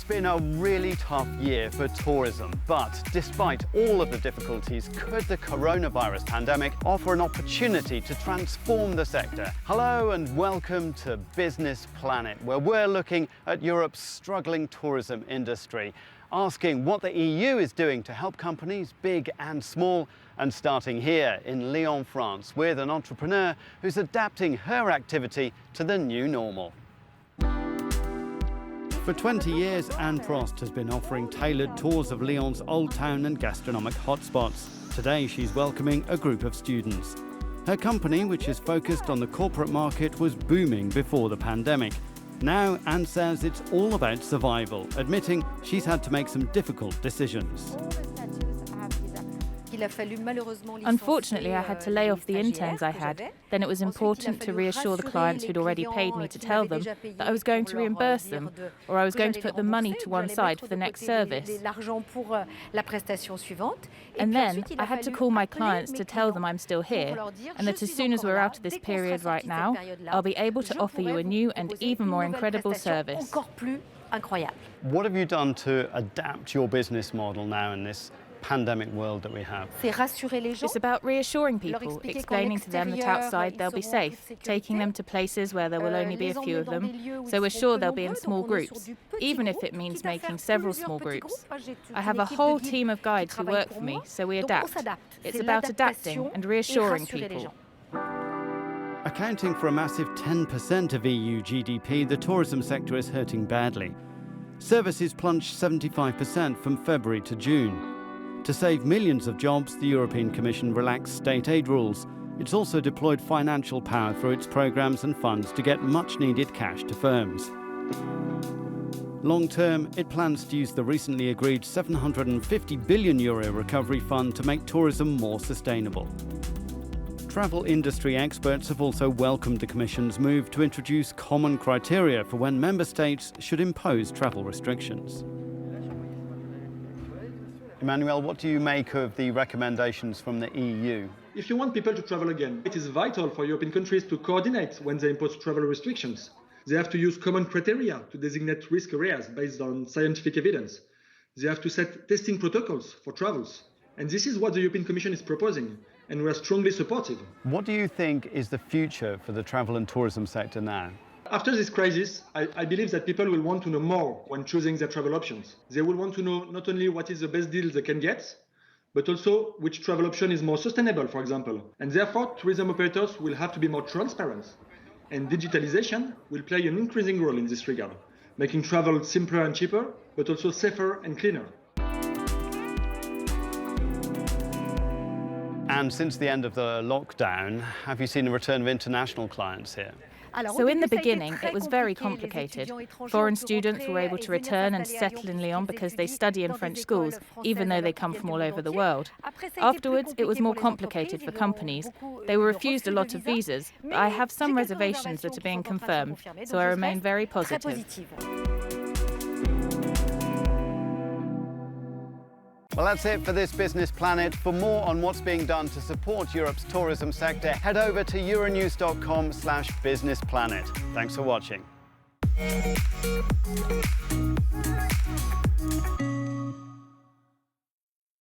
It's been a really tough year for tourism, but despite all of the difficulties, could the coronavirus pandemic offer an opportunity to transform the sector? Hello and welcome to Business Planet, where we're looking at Europe's struggling tourism industry, asking what the EU is doing to help companies big and small, and starting here in Lyon, France, with an entrepreneur who's adapting her activity to the new normal. For 20 years, Anne Prost has been offering tailored tours of Lyon's old town and gastronomic hotspots. Today, she's welcoming a group of students. Her company, which is focused on the corporate market, was booming before the pandemic. Now, Anne says it's all about survival, admitting she's had to make some difficult decisions. Unfortunately, I had to lay off the interns I had. Then it was important to reassure the clients who'd already paid me to tell them that I was going to reimburse them, or I was going to put the money to one side for the next service. And then I had to call my clients to tell them I'm still here, and that as soon as we're out of this period right now, I'll be able to offer you a new and even more incredible service. What have you done to adapt your business model now in this pandemic world that we have? It's about reassuring people, explaining to them that outside they'll be safe, taking them to places where there will only be a few of them, so we're sure they'll be in small groups, even if it means making several small groups. I have a whole team of guides who work for me, so we adapt. It's about adapting and reassuring people. Accounting for a massive 10% of EU GDP, the tourism sector is hurting badly. Services plunged 75% from February to June. To save millions of jobs, the European Commission relaxed state aid rules. It's also deployed financial power through its programmes and funds to get much-needed cash to firms. Long-term, it plans to use the recently agreed €750 billion recovery fund to make tourism more sustainable. Travel industry experts have also welcomed the Commission's move to introduce common criteria for when member states should impose travel restrictions. Emmanuel, what do you make of the recommendations from the EU? If you want people to travel again, it is vital for European countries to coordinate when they impose travel restrictions. They have to use common criteria to designate risk areas based on scientific evidence. They have to set testing protocols for travels. And this is what the European Commission is proposing, and we are strongly supportive. What do you think is the future for the travel and tourism sector now? After this crisis, I believe that people will want to know more when choosing their travel options. They will want to know not only what is the best deal they can get, but also which travel option is more sustainable, for example. And therefore, tourism operators will have to be more transparent. And digitalization will play an increasing role in this regard, making travel simpler and cheaper, but also safer and cleaner. And since the end of the lockdown, have you seen a return of international clients here? So in the beginning, it was very complicated. Foreign students were able to return and settle in Lyon because they study in French schools, even though they come from all over the world. Afterwards, it was more complicated for companies. They were refused a lot of visas, but I have some reservations that are being confirmed, so I remain very positive. Well, that's it for this Business Planet. For more on what's being done to support Europe's tourism sector, head over to euronews.com/businessplanet. Thanks for watching.